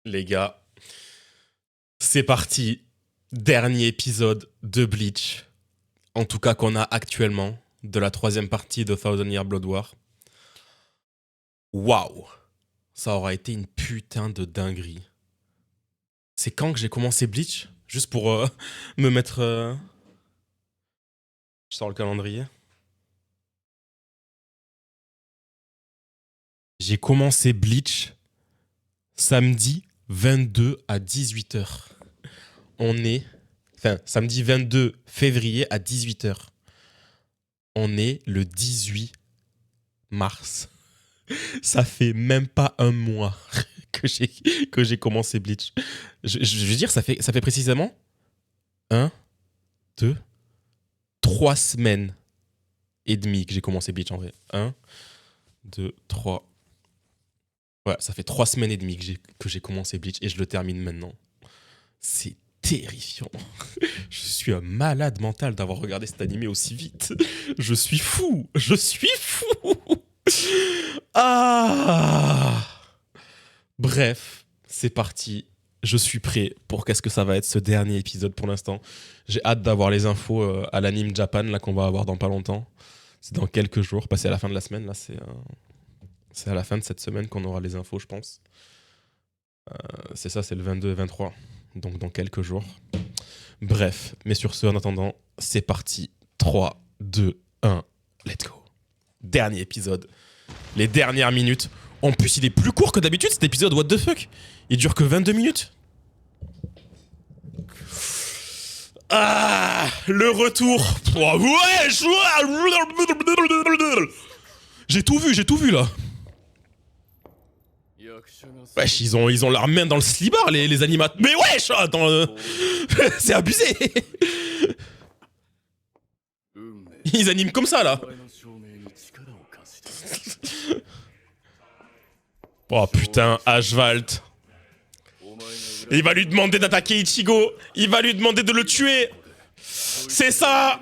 Les gars, c'est parti. Dernier épisode de Bleach. En tout cas qu'on a actuellement. De la troisième partie de Thousand Year Blood War. Waouh. Ça aura été une putain de dinguerie. C'est quand que j'ai commencé Bleach? Juste pour me mettre... Je sors le calendrier. J'ai commencé Bleach samedi 22 à 18h. On est... Enfin, samedi 22 février à 18h. On est le 18 mars. Ça fait même pas un mois que j'ai commencé Bleach. Je veux dire, ça fait précisément 1, 2, 3 semaines et demie que j'ai commencé Bleach en vrai. 1, 2, 3. Ouais, ça fait 3 semaines et demie que j'ai commencé Bleach et je le termine maintenant. C'est terrifiant. Je suis un malade mental d'avoir regardé cet animé aussi vite. Je suis fou. Je suis fou. Ah. Bref, c'est parti. Je suis prêt pour qu'est-ce que ça va être ce dernier épisode pour l'instant. J'ai hâte d'avoir les infos à l'Anime Japan là qu'on va avoir dans pas longtemps. C'est dans quelques jours, passé à la fin de la semaine là, c'est à la fin de cette semaine qu'on aura les infos, je pense. C'est ça, c'est le 22 et 23. Donc dans quelques jours. Bref, mais sur ce, en attendant, c'est parti. 3, 2, 1, let's go. Dernier épisode. Les dernières minutes. En plus, il est plus court que d'habitude cet épisode, what the fuck. Il dure que 22 minutes. Ah, le retour. Oh, ouais, j'ai tout vu là. Wesh, ils ont leur main dans le slibard, les animateurs. Mais wesh, attends, c'est abusé. Ils animent comme ça là. Oh putain, Ashvald. Il va lui demander d'attaquer Ichigo. Il va lui demander de le tuer. C'est ça.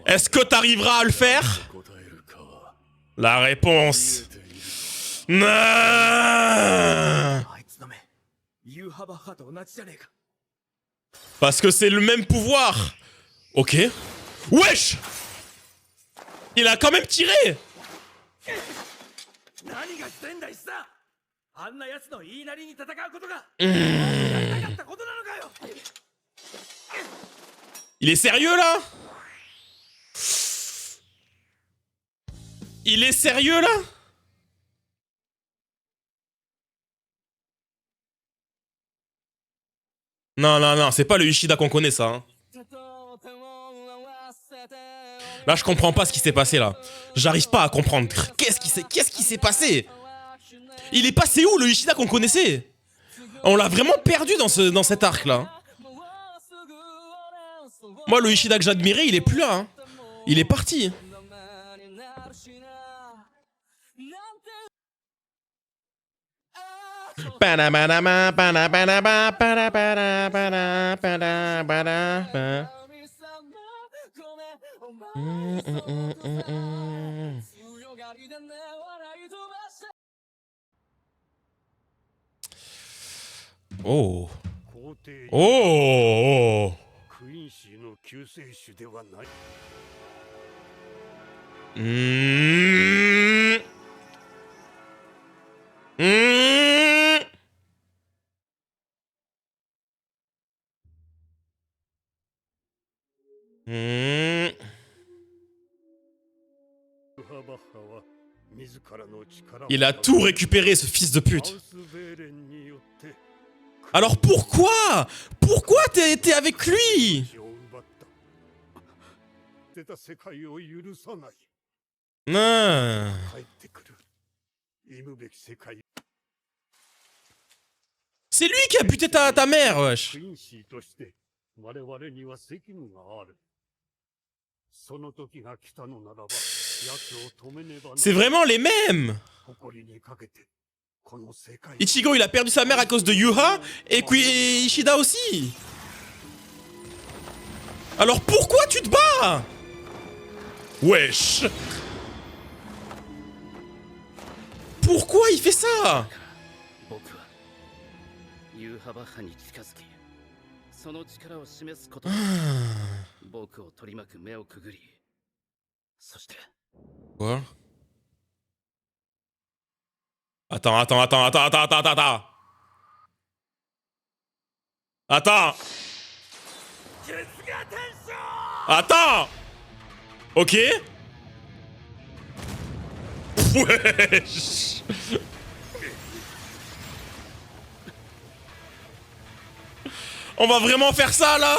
Est-ce que t'arriveras à le faire? La réponse... Non. Parce que c'est le même pouvoir. Ok. Wesh. Il a quand même tiré. Il est sérieux là? Il est sérieux là? Non, non, non, c'est pas le Ishida qu'on connaît ça. Hein. Là, je comprends pas ce qui s'est passé là. J'arrive pas à comprendre. Qu'est-ce qui s'est passé? Il est passé où le Ishida qu'on connaissait? On l'a vraiment perdu dans cet arc là. Moi, le Ishida que j'admirais, il est plus là. Hein. Il est parti. Oh. Oh. Il a tout récupéré, ce fils de pute. Alors pourquoi? Pourquoi t'es avec lui? Non. C'est lui qui a buté ta mère, wesh. C'est vraiment les mêmes. Ichigo, il a perdu sa mère à cause de Yuha, et puis Ishida aussi. Alors pourquoi tu te bats? Wesh. pourquoi il fait ça? 僕はユーハバ派に近づきその力を示すことで Ah. 僕を取り巻く目をくぐりそして Quoi? Attends. Attends. Attends. Ok. Wesh. On va vraiment faire ça là?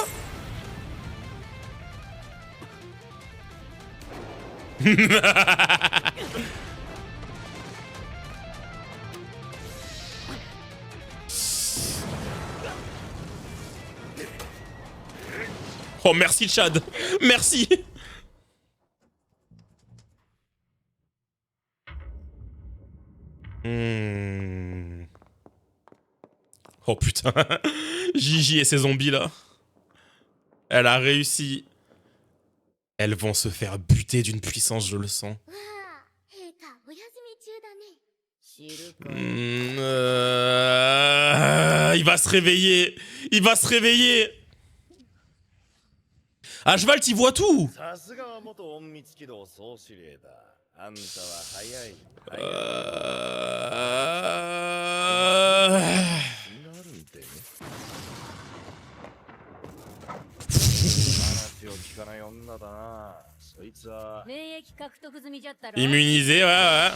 Oh merci le Chad. Merci. Oh putain. Gigi et ses zombies là. Elle a réussi. Elles vont se faire buter d'une puissance, je le sens. Il va se réveiller. Il va se réveiller. À cheval, t'y vois tout. Immunisé, ouais.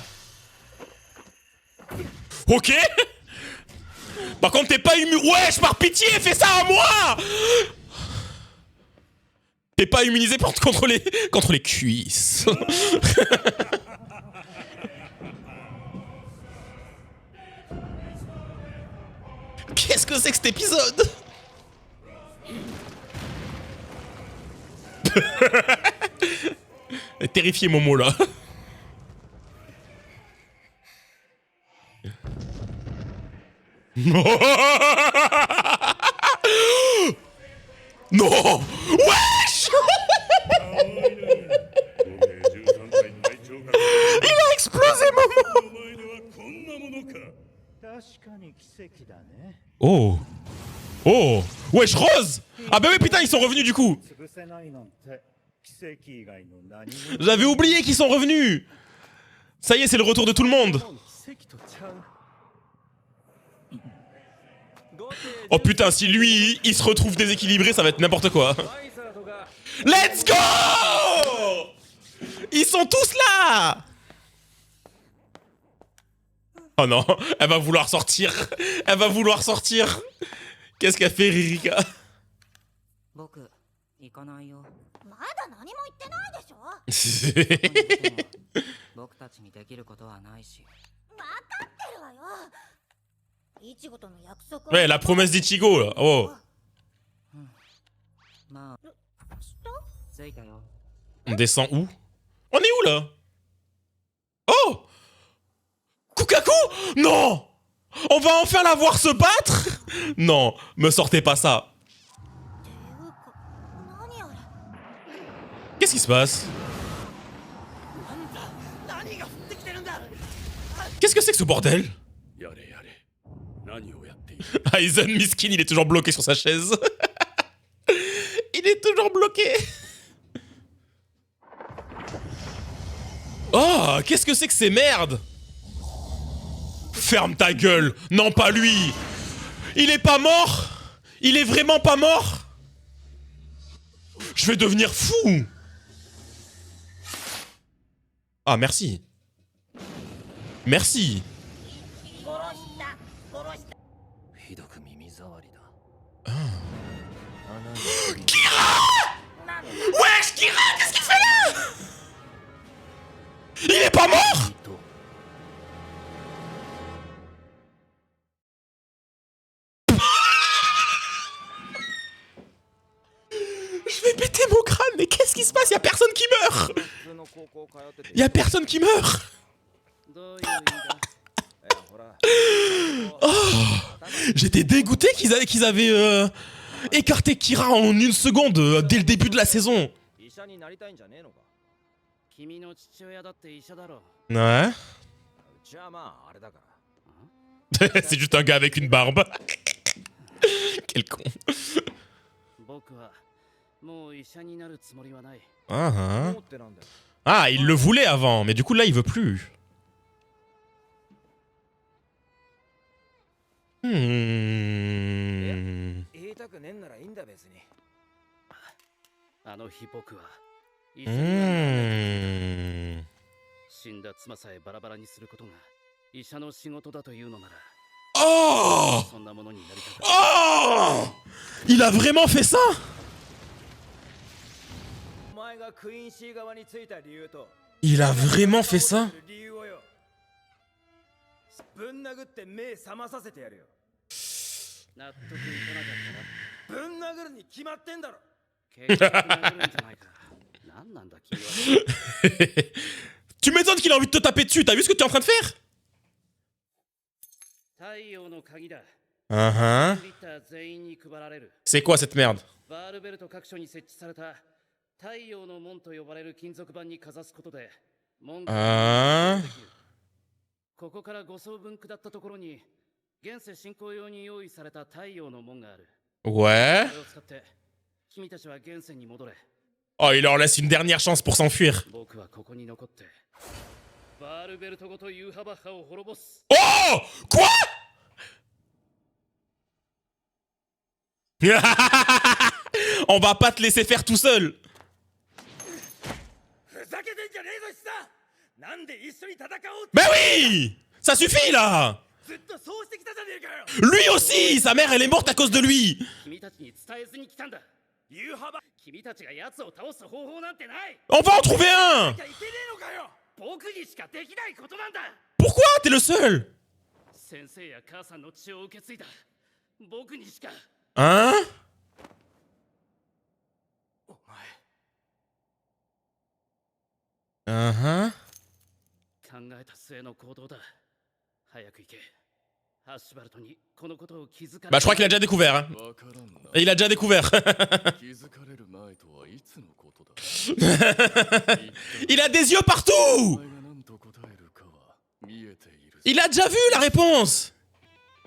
Ok. Par contre, t'es pas immunisé. Wesh, par pitié, fais ça à moi. T'es pas immunisé contre les cuisses. Qu'est-ce que c'est que cet épisode? Terrifié Momo là. Non. Wesh. Il a explosé Momo. Oh. Oh. Wesh Rose. Ah bah oui putain ils sont revenus du coup. J'avais oublié qu'ils sont revenus. Ça y est c'est le retour de tout le monde. Oh putain si lui il se retrouve déséquilibré ça va être n'importe quoi. Let's go. Ils sont tous là. Oh non, elle va vouloir sortir. Elle va vouloir sortir. Qu'est-ce qu'a fait Ririka? Ouais, la promesse d'Ichigo là. Oh. On descend où? On est où là? Oh! Kukaku? Non! On va enfin la voir se battre? Non, me sortez pas ça. Qu'est-ce qui se passe? Qu'est-ce que c'est que ce bordel? Aizen Miskin, il est toujours bloqué sur sa chaise. Il est toujours bloqué. Oh, qu'est-ce que c'est que ces merdes? Ferme ta gueule. Non, pas lui. Il est pas mort. Il est vraiment pas mort. Je vais devenir fou. Ah, merci. Merci. Kira! Wesh, Kira, qu'est-ce qu'il fait là? Il est pas mort? Je vais péter mon crâne, mais qu'est-ce qui se passe? Y'a personne qui meurt. Y'a personne qui meurt. Oh, j'étais dégoûté qu'ils avaient écarté Kira en une seconde dès le début de la saison. Ouais. C'est juste un gars avec une barbe. Quel con. 僕はもう医者になるつもりはない。 Ah, hein. Ah, il le voulait avant, mais du coup là il veut plus. Hmm. あの日僕は医者にはならない。 Hmm. 死んだ妻さえバラバラにすることが医者の仕事だというのなら Oh! そんなものになりたく Oh! Il a vraiment fait ça? お前がクイーンシー側についた理由と Il a vraiment fait ça? 理由をよ。ぶん殴って目覚まさせてやるよ。納得いかなかったな。ぶん殴るに決まってんだろ。結局殴るんじゃないか。何なんだ君は。 Tu m'étonnes qu'il a envie de te taper dessus, t'as vu ce que tu es en train de faire? 太陽の鍵だ。 Uh-huh. リッター全員に配られる。 C'est quoi cette merde? バールベルト各所に設置された太陽の門と呼ばれる金属板にかざすことで門ができる。ここから5層分下ったところに現世進行用に用意された太陽の門がある。 Ouais. これを使って君たちは現世に戻れ。 Oh, il leur laisse une dernière chance pour s'enfuir. 僕はここに残ってバールベルトごとユーハバッハを滅ぼす。 Oh! Quoi? On va pas te laisser faire tout seul. ふざけてんじゃねえぞ、さん。なんで一緒に戦おうって。 Mais oui! Ça suffit là! ずっとそうしてきたじゃねえかよ。 Lui aussi! Sa mère elle est morte à cause de lui! 君たちに伝えずに来たんだ。ユーハバ。君たちが奴を倒す方法なんてない。 On va en trouver un! いけねえのかよ。僕にしかできないことなんだ。 Pourquoi? T'es le seul! 先生や母さんの血を受け継いだ僕にしか。 Hein? お前。 Uh-huh. 考えた末の行動だ。早く行け。ハッシュバルトにこのことを気づかれ。 Bah je crois qu'il a déjà découvert. Hein. Et il a déjà découvert. Il a des yeux partout! Il a déjà vu la réponse!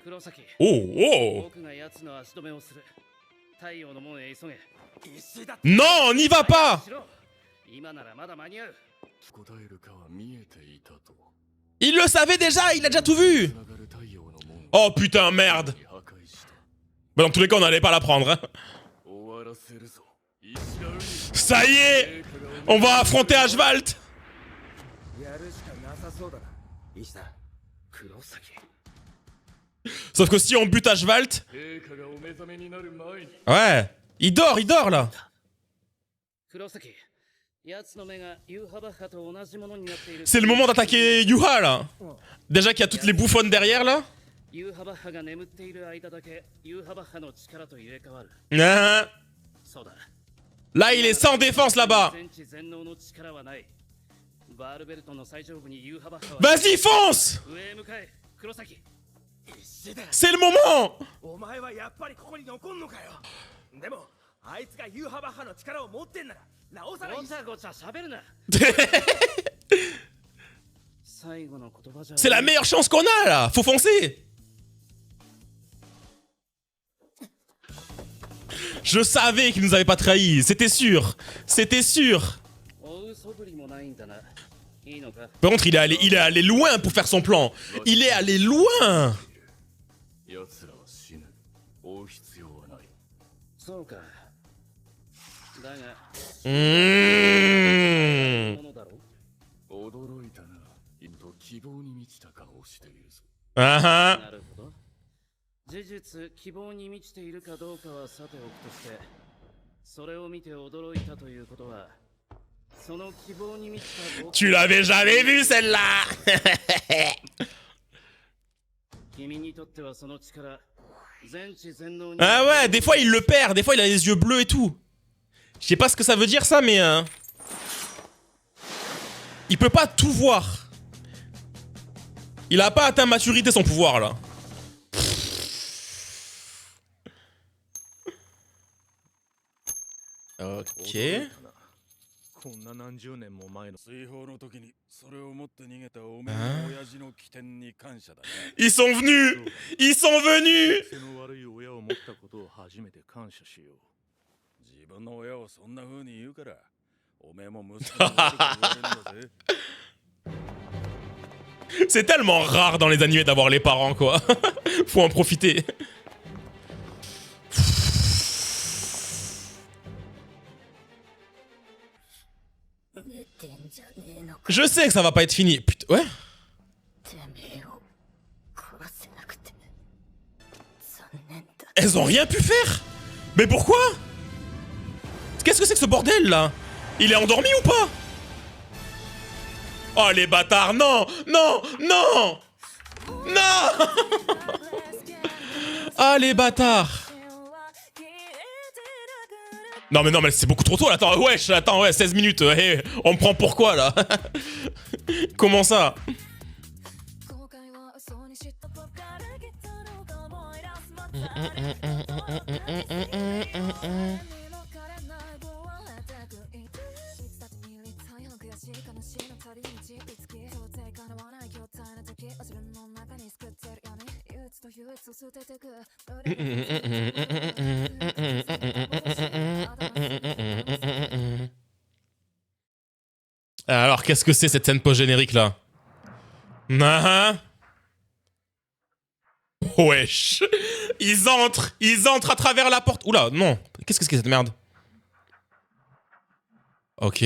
黒崎。 Oh, oh! 僕が奴の足止めをする。太陽の門へ急げ。 Non, n'y va pas! しろ。今ならまだ間に合う。 Il le savait déjà, il a déjà tout vu! Oh putain, merde! Bah dans tous les cas, on n'allait pas la prendre. Hein. Ça y est! On va affronter Ashvalt! やるしかなさそうだな。石田。 黒崎。 Sauf que si on bute Ashvalt... Ouais, il dort là! 黒崎。奴の目がユーハバッハと同じものになっている。 C'est le moment d'attaquer Yuha là! Déjà qu'il y a toutes les bouffonnes derrière là. ユーハバッハが眠っている間だけユーハバッハの力と入れ替わる。 Hein. そうだ。 Là, il est sans défense là-bas! 全知全能の力はない。バールベルトの最上部にユーハバッハは。 Vas-y, fonce! 上へ向かえ、黒崎。 石田。 C'est le moment! お前はやっぱりここに残んのかよ。でもあいつがユーハバッハの力を持ってんならなおさら。ごちゃごちゃ喋るな。最後の言葉じゃ。 C'est la meilleure chance qu'on a là! Faut foncer! Je savais qu'il nous avait pas trahis, c'était sûr! C'était sûr! 追う素振りもないんだな。いいのか。 Par contre, il est allé loin pour faire son plan! Il est allé loin! そうか。だが。 ものだろ。 Ah なるほど。事実、希望に満ちているかどうかはさておくとして、それを見て驚いたということは、その希望に満ちた僕。 Tu l'avais jamais vu celle-là! 君にとってはその力、全知全能に。 Ah ouais, des fois il le perd, des fois il a les yeux bleus et tout. Je sais pas ce que ça veut dire ça, mais... Il peut pas tout voir. Il a pas atteint maturité son pouvoir là. Ok. こんな何十年も前の Ils sont venus! Ils sont venus! 癖の悪い親を持ったことを初めて感謝しよう。自分の親をそんな風に言うから、おめえも息子に悪く言われるんだぜ。 C'est tellement rare dans les animés d'avoir les parents, quoi. Faut en profiter. Je sais que ça va pas être fini. Putain, ouais. Elles ont rien pu faire. Mais pourquoi? Qu'est-ce que c'est que ce bordel là? Il est endormi ou pas? Oh les bâtards, non, non, non, non. Ah les bâtards. Non mais c'est beaucoup trop tôt là, attends, wesh, attends, ouais, 16 minutes, hey, on me prend pour quoi là? Comment ça? Alors, qu'est-ce que c'est cette scène post-générique là? Wesh. Ils entrent à travers la porte. Oula, non. Qu'est-ce que c'est que cette merde? Ok.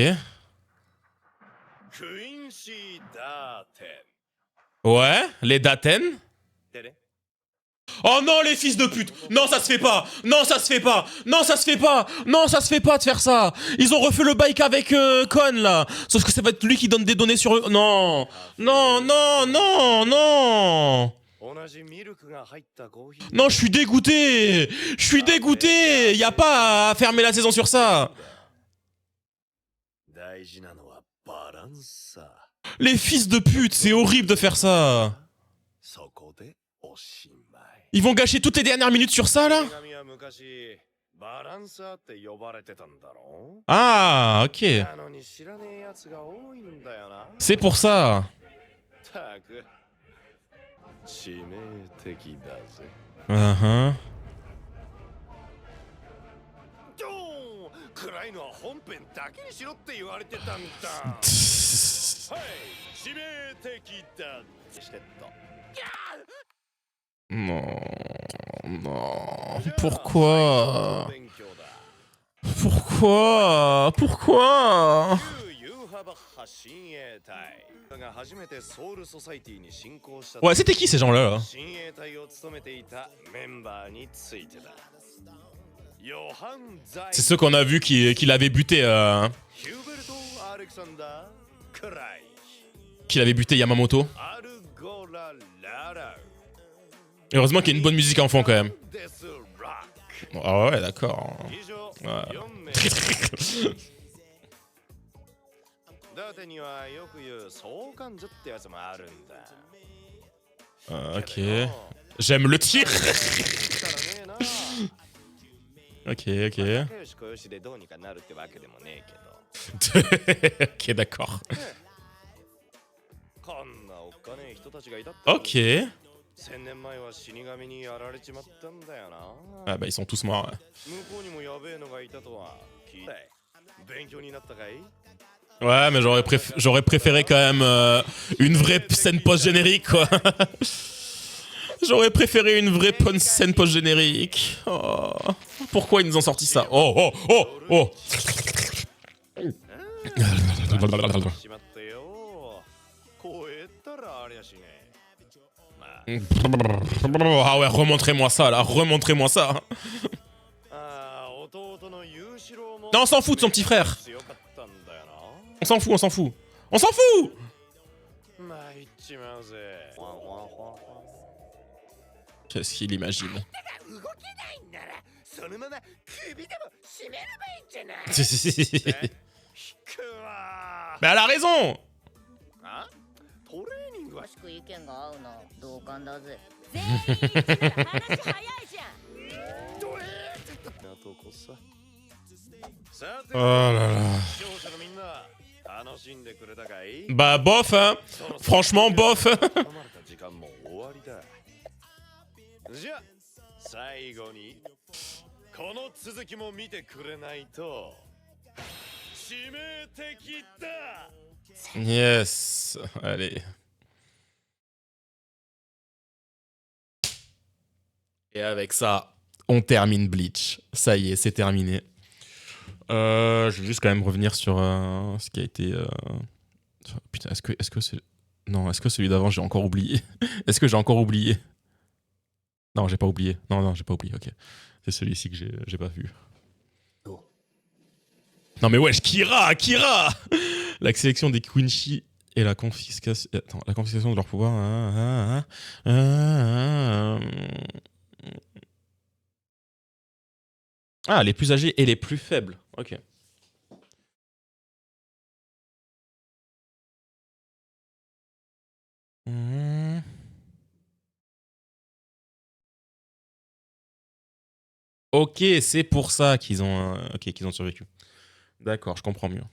Ouais, les Daten. Oh non, les fils de pute! Non, ça se fait pas! Non, ça se fait pas! Non, ça se fait pas! Non, ça se fait pas de faire ça! Ils ont refait le bike avec Kon là! Sauf que ça va être lui qui donne des données sur eux. Non! Non, non, non, non! Non, je suis dégoûté! Je suis dégoûté! Y a pas à fermer la saison sur ça! Les fils de pute, c'est horrible de faire ça! Ils vont gâcher toutes les dernières minutes sur ça, là? Ah, ok. C'est pour ça. Uh-huh. Non, non, pourquoi? Pourquoi? Pourquoi? Ouais, c'était qui ces gens-là là? C'est ceux qu'on a vu qui l'avaient buté. Qui l'avait buté Yamamoto. Heureusement qu'il y a une bonne musique en fond quand même. Ah ouais, d'accord. Ouais. Ok. J'aime le tir. Ok, ok. Ok, d'accord. Ok. Ah bah ils sont tous morts. Ouais, mais j'aurais préféré quand même une vraie scène post-générique, quoi. J'aurais préféré une vraie scène post-générique. Oh. Pourquoi ils nous ont sorti ça? Oh, oh, oh, oh. Ah ouais, remontrez-moi ça, là. Remontrez-moi ça. Non, on s'en fout de son petit frère. On s'en fout, on s'en fout. On s'en fout. Qu'est-ce qu'il imagine? Mais elle a raison. Oh là là. Bah bof hein. Franchement bof. じゃあ最後にこの続きも見てくれないと致命的だ。 Yes. Allez. Et avec ça, on termine Bleach. Ça y est, c'est terminé. Je vais juste quand même revenir sur ce qui a été... Putain, est-ce que c'est... Non, est-ce que celui d'avant, j'ai encore oublié? Est-ce que j'ai encore oublié? Non, j'ai pas oublié. Non, j'ai pas oublié, ok. C'est celui-ci que j'ai pas vu. Non mais wesh, Kira. La sélection des Quincy et la confiscation... Attends, la confiscation de leur pouvoir... Ah, les plus âgés et les plus faibles. Ok. Ok, c'est pour ça qu'ils ont, qu'ils ont survécu. D'accord, je comprends mieux.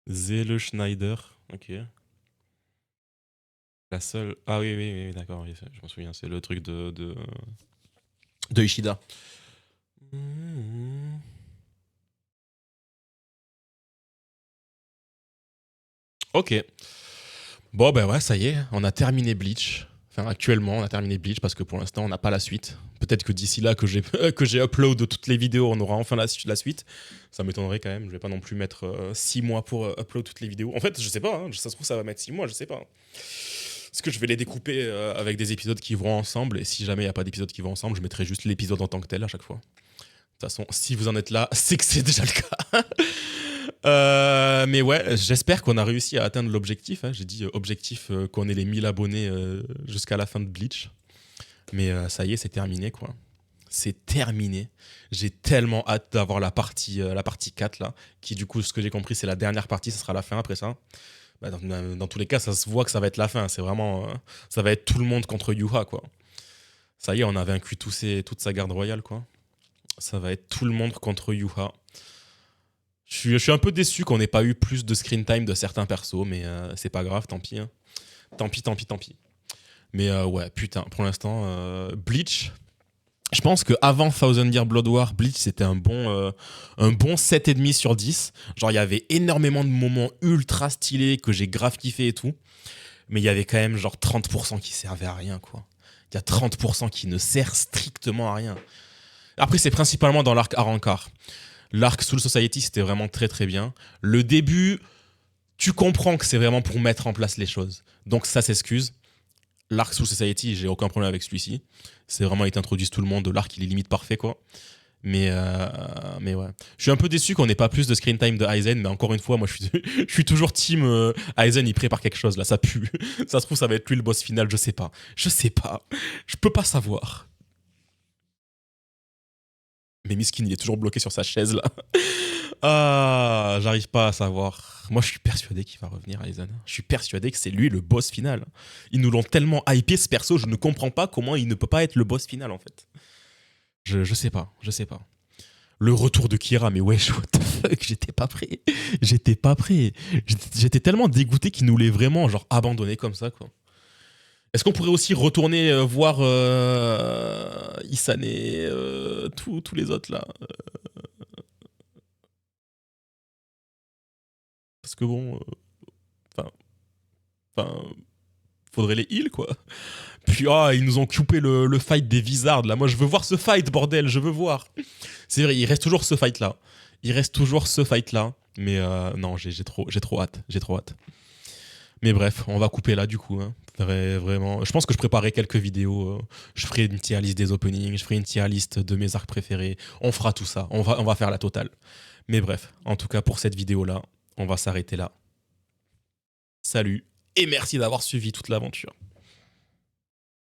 Zelle Schneider, ok. La seule... Ah oui, d'accord, oui, je m'en souviens, c'est le truc de Ishida. Ok. Bon, ben ouais, ça y est, on a terminé Bleach. Enfin, actuellement, on a terminé Bleach parce que pour l'instant, on n'a pas la suite. Peut-être que d'ici là, que j'ai upload toutes les vidéos, on aura enfin la suite. Ça m'étonnerait quand même. Je vais pas non plus mettre 6 mois pour upload toutes les vidéos. En fait, je sais pas. Hein, ça se trouve, ça va mettre 6 mois, je sais pas. Parce que je vais les découper avec des épisodes qui vont ensemble. Et si jamais il n'y a pas d'épisode qui vont ensemble, je mettrai juste l'épisode en tant que tel à chaque fois. De toute façon, si vous en êtes là, c'est que c'est déjà le cas. Mais ouais, j'espère qu'on a réussi à atteindre l'objectif. Hein. J'ai dit objectif qu'on ait les 1000 abonnés jusqu'à la fin de Bleach. Mais ça y est, c'est terminé, quoi. C'est terminé. J'ai tellement hâte d'avoir la partie 4, là. Qui, du coup, ce que j'ai compris, c'est la dernière partie. Ce sera la fin après ça. Bah, dans tous les cas, ça se voit que ça va être la fin. C'est vraiment... ça va être tout le monde contre Yuha, quoi. Ça y est, on a vaincu toute sa garde royale, quoi. Ça va être tout le monde contre Yuha. Je suis un peu déçu qu'on n'ait pas eu plus de screen time de certains persos, mais c'est pas grave, tant pis. Hein. Tant pis. Mais ouais, putain, pour l'instant, Bleach, je pense qu'avant Thousand Year Blood War, Bleach, c'était un bon 7,5 sur 10. Genre, il y avait énormément de moments ultra stylés que j'ai grave kiffé et tout. Mais il y avait quand même genre 30% qui servaient à rien, quoi. Il y a 30% qui ne sert strictement à rien. Après, c'est principalement dans l'arc Arrancar. L'arc Soul Society, c'était vraiment très très bien. Le début, tu comprends que c'est vraiment pour mettre en place les choses. Donc ça s'excuse. L'arc Soul Society, j'ai aucun problème avec celui-ci. C'est vraiment, ils t'introduisent tout le monde. L'arc, il est limite parfait, quoi. Mais ouais. Je suis un peu déçu qu'on n'ait pas plus de screen time de Aizen, mais encore une fois, moi, je suis toujours team Aizen, il prépare quelque chose, là, ça pue. Ça se trouve, ça va être lui le boss final, je sais pas. Je peux pas savoir. Mais Miskin, il est toujours bloqué sur sa chaise, là. Ah, j'arrive pas à savoir. Moi, je suis persuadé qu'il va revenir, Aizen. Je suis persuadé que c'est lui le boss final. Ils nous l'ont tellement hypé, ce perso, je ne comprends pas comment il ne peut pas être le boss final, en fait. Je sais pas. Le retour de Kira, mais wesh, what the fuck, j'étais pas prêt. J'étais tellement dégoûté qu'il nous l'ait vraiment, genre, abandonné comme ça, quoi. Est-ce qu'on pourrait aussi retourner voir Isane, tous les autres, là Parce que bon... faudrait les heal, quoi. Puis, ils nous ont coupé le fight des Wizards, là. Moi, je veux voir ce fight, bordel, je veux voir. C'est vrai, il reste toujours ce fight-là. Mais non, j'ai trop hâte. Mais bref, on va couper là, du coup. Hein. Vraiment. Je pense que je préparerai quelques vidéos. Je ferai une tier list des openings, je ferai une tier list de mes arcs préférés. On fera tout ça. On va faire la totale. Mais bref, en tout cas, pour cette vidéo-là, on va s'arrêter là. Salut et merci d'avoir suivi toute l'aventure.